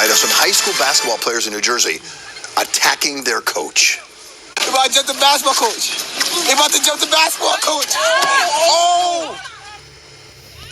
tonight of some high school basketball players in New Jersey attacking their coach. They about to jump the basketball coach. They about to jump the basketball coach. Oh!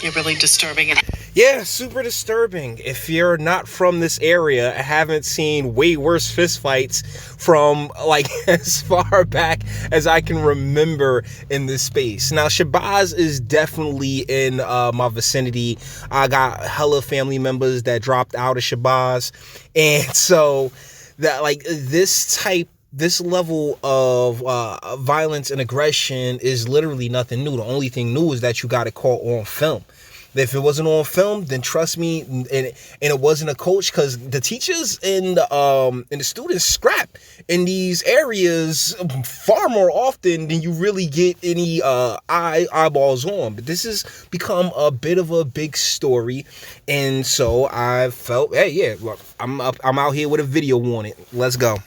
You're really disturbing. Yeah, super disturbing. If you're not from this area, I haven't seen way worse fistfights from like as far back as I can remember in this space. Now, Shabazz is definitely in my vicinity. I got hella family members that dropped out of Shabazz, and so that like this level of violence and aggression is literally nothing new. The only thing new is that you got it caught on film. If it wasn't on film, then trust me, and it wasn't a coach, because the teachers and the students scrap in these areas far more often than you really get any eyeballs on. But this has become a bit of a big story, and so I felt, hey, yeah, look, I'm out here with a video on it. Let's go.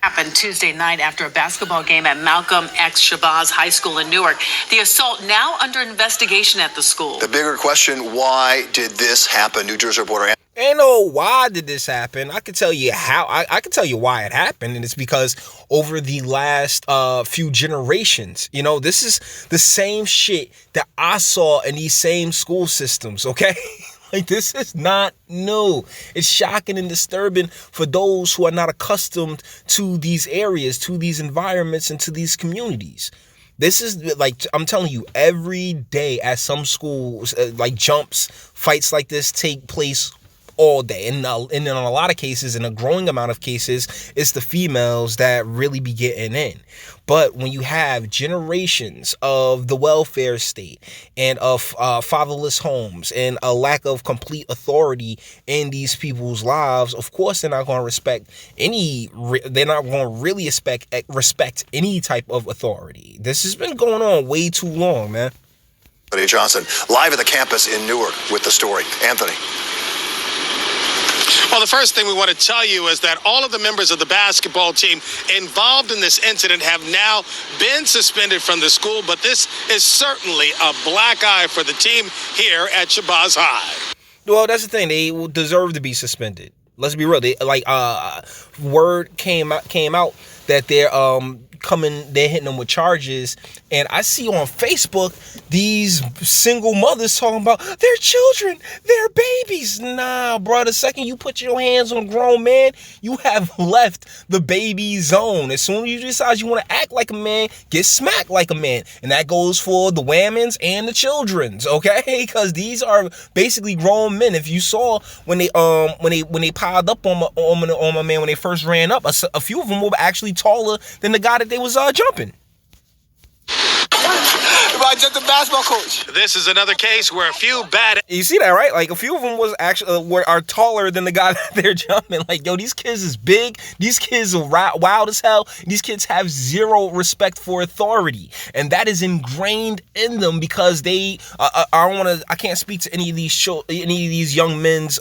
Happened Tuesday night after a basketball game at Malcolm X Shabazz High School in Newark. The assault now under investigation at the school. The bigger question, why did this happen? New Jersey reporter. Ain't no why did this happen. I can tell you how. I can tell you why it happened, and it's because over the last few generations, you know, this is the same shit that I saw in these same school systems, okay? Like, this is not new. It's shocking and disturbing for those who are not accustomed to these areas, to these environments, and to these communities. This is, like, I'm telling you, every day at some schools, like, jumps, fights like this take place all day. And in a lot of cases, in a growing amount of cases, it's the females that really be getting in. But when you have generations of the welfare state and of fatherless homes and a lack of complete authority in these people's lives, of course they're not going to respect they're not going to really respect any type of authority. This has been going on way too long, man. Anthony Johnson, live at the campus in Newark with the story. Anthony. Well, the first thing we want to tell you is that all of the members of the basketball team involved in this incident have now been suspended from the school, but this is certainly a black eye for the team here at Shabazz High. Well, that's the thing. They deserve to be suspended. Let's be real. They, word came out that they're hitting them with charges, and I see on Facebook these single mothers talking about their children, their babies. Nah, bro, the second you put your hands on a grown man, you have left the baby zone. As soon as you decide you want to act like a man, get smacked like a man. And that goes for the women's and the children's, okay? Because these are basically grown men. If you saw when they piled up on my man when they first ran up, a few of them were actually taller than the guy that they was jumping. About to jump the basketball coach. This is another case where a few bad... You see that, right? Like, a few of them was actually are taller than the guy that they're jumping. Like, yo, these kids is big. These kids are wild as hell. These kids have zero respect for authority, and that is ingrained in them because they. I can't speak to any of these young men's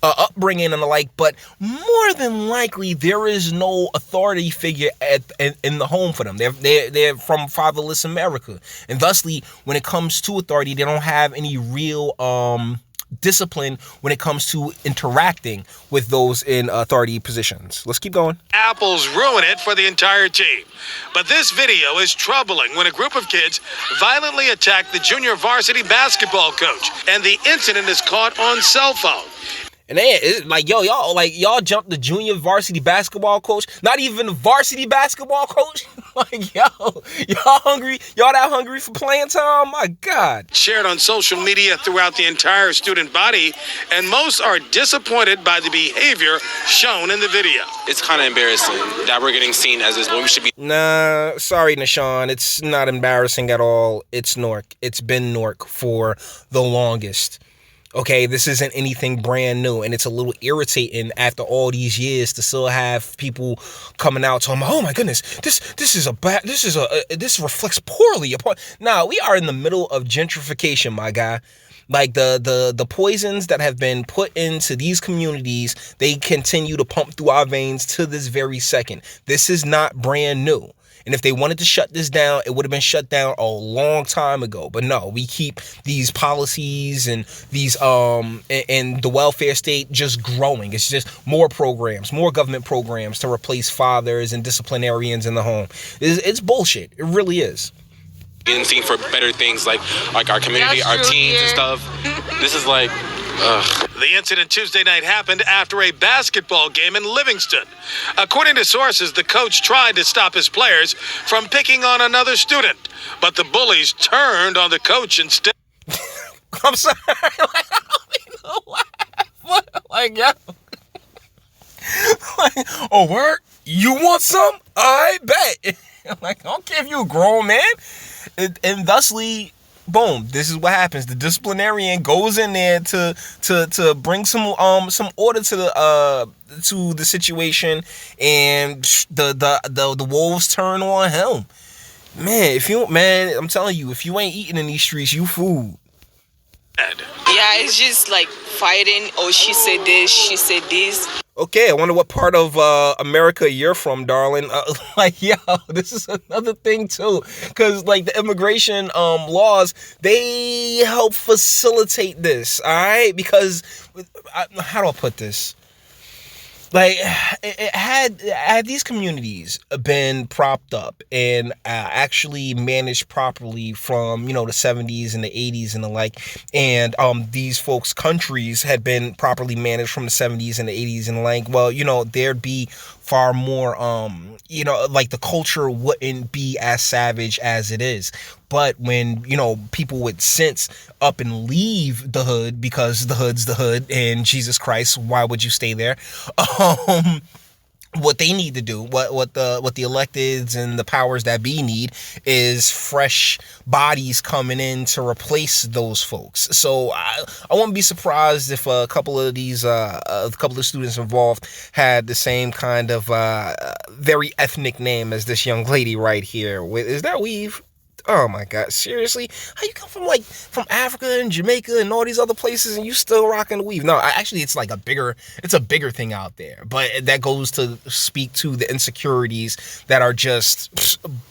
upbringing and the like, but more than likely there is no authority figure in the home for them. They're from fatherless America, and thusly, when it comes to authority, they don't have any real discipline when it comes to interacting with those in authority positions. Let's keep going. Apples ruin it for the entire team. But this video is troubling when a group of kids violently attacked the junior varsity basketball coach, and the incident is caught on cell phone. And then it's like, y'all jumped the junior varsity basketball coach, not even the varsity basketball coach. Like, y'all hungry? Y'all that hungry for playing time? My God. Shared on social media throughout the entire student body, and most are disappointed by the behavior shown in the video. It's kind of embarrassing that we're getting seen as this, but we should be. Nah, sorry, Nashawn. It's not embarrassing at all. It's Newark. It's been Newark for the longest. Okay, this isn't anything brand new, and it's a little irritating after all these years to still have people coming out talking about, oh my goodness, this reflects poorly upon. Now, we are in the middle of gentrification, my guy. Like the poisons that have been put into these communities, they continue to pump through our veins to this very second. This is not brand new. And if they wanted to shut this down, it would have been shut down a long time ago. But no, we keep these policies and these and the welfare state just growing. It's just more programs, more government programs to replace fathers and disciplinarians in the home. It's bullshit. It really is. Getting seen for better things like our community, our teams and stuff. This is like, ugh. The incident Tuesday night happened after a basketball game in Livingston. According to sources, the coach tried to stop his players from picking on another student, but the bullies turned on the coach instead. I'm sorry. Like, I don't even know what. Like, yo. Like, oh, word? You want some? I bet. Like, I don't care if you're a grown man. And thusly, boom, this is what happens. The disciplinarian goes in there to bring some order to the situation, and the wolves turn on him. Man, I'm telling you, if you ain't eating in these streets, you food. Yeah, it's just like fighting. Oh, she said this, she said this. Okay, I wonder what part of America you're from, darling. Like, yo, this is another thing, too. Because, like, the immigration laws, they help facilitate this, all right? Because, how do I put this? Like, had these communities been propped up and actually managed properly from, the 70s and the 80s and the like, and these folks' countries had been properly managed from the 70s and the 80s and the like, well, there'd be far more, like the culture wouldn't be as savage as it is. But when, people with sense up and leave the hood, because the hood's the hood and Jesus Christ, why would you stay there? What they need to do, what the electeds and the powers that be need, is fresh bodies coming in to replace those folks. So I wouldn't be surprised if a couple of students involved had the same kind of very ethnic name as this young lady right here. Is that Weave? Oh my God, seriously? How you come from Africa and Jamaica and all these other places and you still rocking the weave? No, actually it's a bigger thing out there. But that goes to speak to the insecurities that are just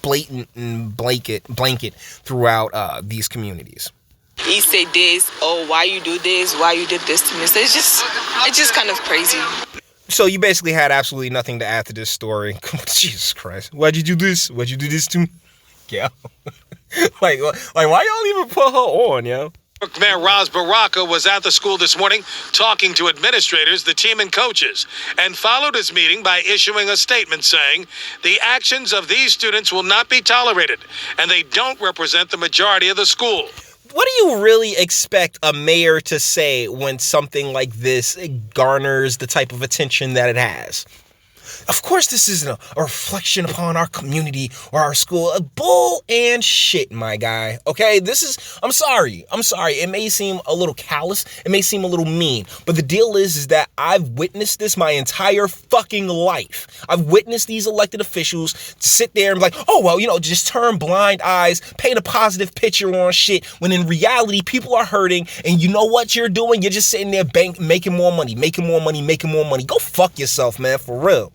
blatant and blanket throughout these communities. He said this, oh, why you do this? Why you did this to me? So it's just kind of crazy. So you basically had absolutely nothing to add to this story. Jesus Christ. Why'd you do this? Why'd you do this to me? Yeah. like why y'all even put her on, yo? Mayor Ras Baraka was at the school this morning talking to administrators, the team, and coaches, and followed his meeting by issuing a statement saying the actions of these students will not be tolerated and they don't represent the majority of the school. What do you really expect a mayor to say when something like this garners the type of attention that it has? Of course, this isn't a reflection upon our community or our school. Bull and shit, my guy. Okay, I'm sorry. It may seem a little callous. It may seem a little mean. But the deal is that I've witnessed this my entire fucking life. I've witnessed these elected officials sit there and be like, oh, well, just turn blind eyes, paint a positive picture on shit, when in reality, people are hurting. And you know what you're doing? You're just sitting there making more money. Go fuck yourself, man, for real.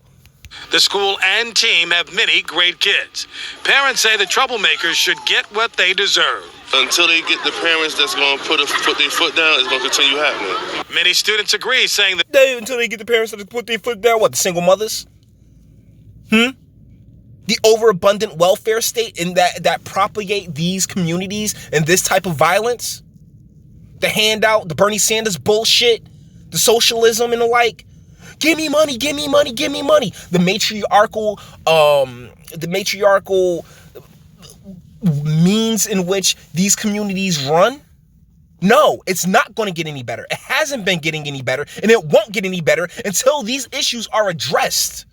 The school and team have many great kids. Parents say the troublemakers should get what they deserve. Until they get the parents that's going to put their foot down, it's going to continue happening. Many students agree, saying that until they get the parents that put their foot down, what, the single mothers? The overabundant welfare state in that propagate these communities and this type of violence? The handout, the Bernie Sanders bullshit, the socialism and the like? Give me money. The matriarchal means in which these communities run. No, it's not going to get any better. It hasn't been getting any better, and it won't get any better until these issues are addressed.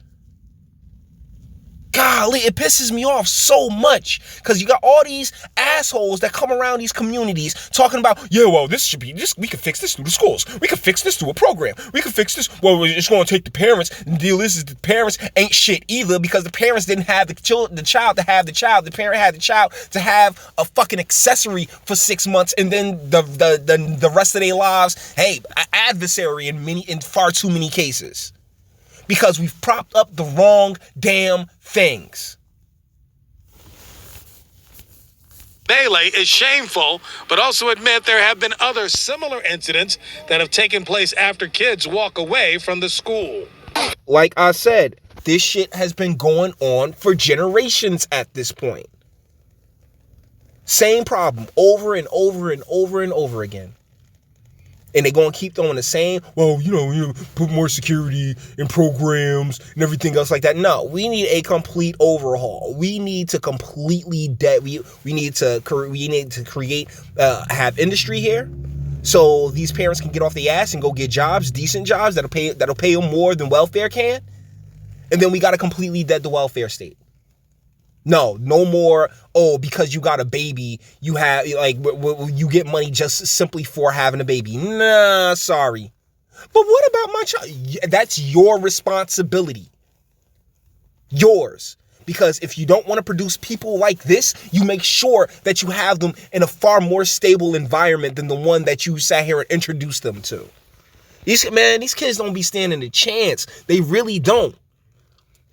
Golly, it pisses me off so much because you got all these assholes that come around these communities talking about, yeah, well, this should be this. We could fix this through the schools. We could fix this through a program. We could fix this. Well, it's going to take the parents. The deal is the parents ain't shit either because the parents didn't have the child to have the child. The parent had the child to have a fucking accessory for 6 months, and then the rest of their lives, hey, adversary in far too many cases. Because we've propped up the wrong damn things. melee is shameful, but also admit there have been other similar incidents that have taken place after kids walk away from the school. Like I said, this shit has been going on for generations at this point. Same problem over and over and over and over again. And they're going to keep throwing the same, well, put more security in programs and everything else like that. No, we need a complete overhaul. We need to completely we need to create have industry here, so these parents can get off their ass and go get jobs, decent jobs that'll pay them more than welfare can. And then we got to completely dead the welfare state. No more, because you got a baby, you have, you get money just simply for having a baby. Nah, sorry. But what about my child? That's your responsibility. Yours. Because if you don't want to produce people like this, you make sure that you have them in a far more stable environment than the one that you sat here and introduced them to. These kids don't be standing a chance. They really don't.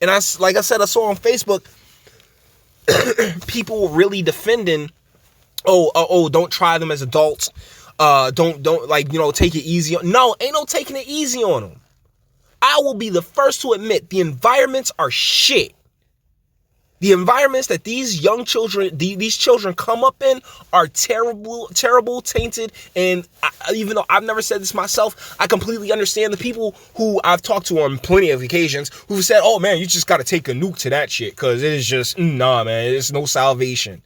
And like I said, I saw on Facebook, people really defending, don't try them as adults. Don't take it easy. No, ain't no taking it easy on them. I will be the first to admit the environments are shit. The environments that these young children, these children come up in are terrible, tainted. And even though I've never said this myself, I completely understand the people who I've talked to on plenty of occasions who said, oh man, you just got to take a nuke to that shit because it is just, nah, man, there's no salvation.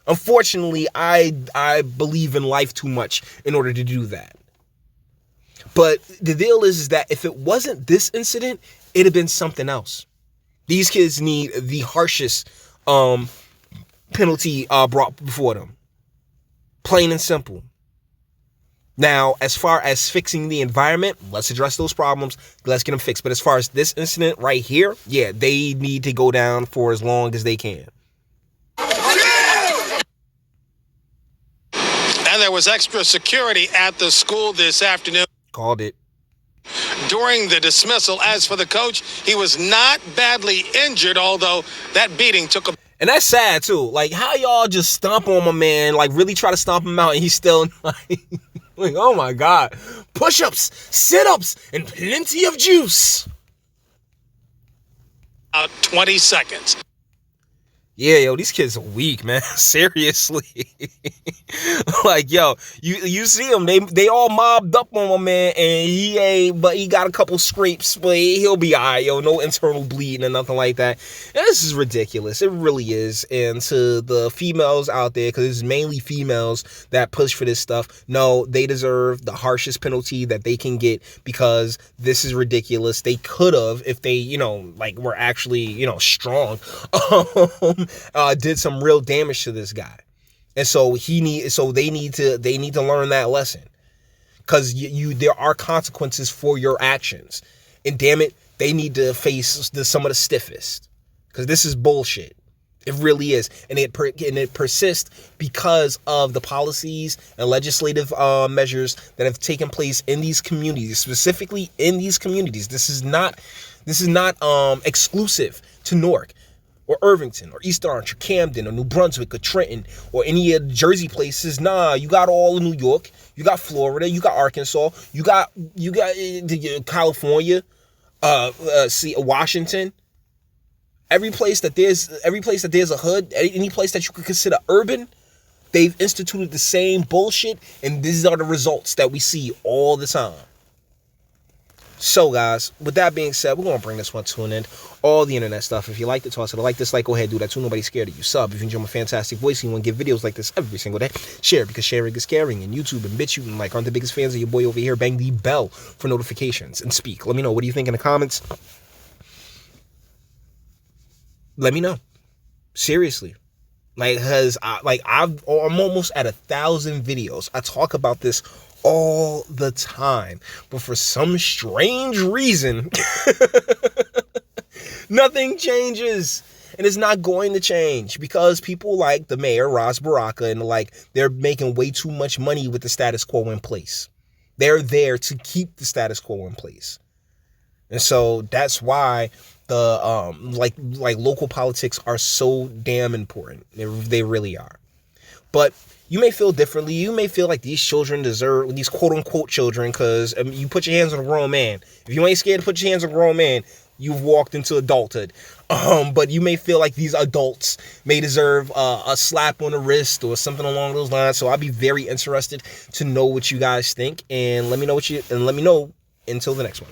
Unfortunately, I believe in life too much in order to do that. But the deal is that if it wasn't this incident, it'd have been something else. These kids need the harshest penalty brought before them. Plain and simple. Now, as far as fixing the environment, let's address those problems. Let's get them fixed. But as far as this incident right here, yeah, they need to go down for as long as they can. And there was extra security at the school this afternoon. Called it. During the dismissal, as for the coach, he was not badly injured, although that beating took a... And that's sad, too. Like, how y'all just stomp on my man, like, really try to stomp him out, and he's still, like, oh, my God. Push-ups, sit-ups, and plenty of juice. 20 seconds. Yeah, yo, these kids are weak, man. Seriously. Like, yo, you see them, they all mobbed up on my man, and he got a couple scrapes, but he'll be all right, yo. No internal bleeding or nothing like that. And this is ridiculous. It really is. And to the females out there, because it's mainly females that push for this stuff, no, they deserve the harshest penalty that they can get because this is ridiculous. They could have, if they, were actually, strong, did some real damage to this guy. And so they need to learn that lesson, because there are consequences for your actions, and damn it, they need to face some of the stiffest, because this is bullshit. It really is, and it persists because of the policies and legislative measures that have taken place in these communities, specifically in these communities. This is not exclusive to Newark, or Irvington, or East Orange, or Camden, or New Brunswick, or Trenton, or any of the Jersey places. Nah, you got all of New York, you got Florida, you got Arkansas, you got California, Washington. Every place that there's a hood, any place that you could consider urban, they've instituted the same bullshit, and these are the results that we see all the time. So, guys, with that being said, we're going to bring this one to an end. All the internet stuff. If you like the toss it, like, dislike, go ahead, do that too. Nobody's scared of you. Sub if you enjoy my fantastic voice and you want to get videos like this every single day. Share, because sharing is caring. And YouTube and BitChute and aren't the biggest fans of your boy over here. Bang the bell for notifications and speak. Let me know. What do you think in the comments? Let me know. Seriously. I'm almost at 1,000 videos. I talk about this all the time, but for some strange reason, nothing changes, and it's not going to change, because people like the mayor, Ras Baraka, and they're making way too much money with the status quo in place. They're there to keep the status quo in place, and so that's why the local politics are so damn important. They really are. But you may feel differently. You may feel like these children deserve, these quote-unquote children, because you put your hands on a grown man. If you ain't scared to put your hands on a grown man, you've walked into adulthood. But you may feel like these adults may deserve a slap on the wrist or something along those lines. So I'll be very interested to know what you guys think, and let me know until the next one.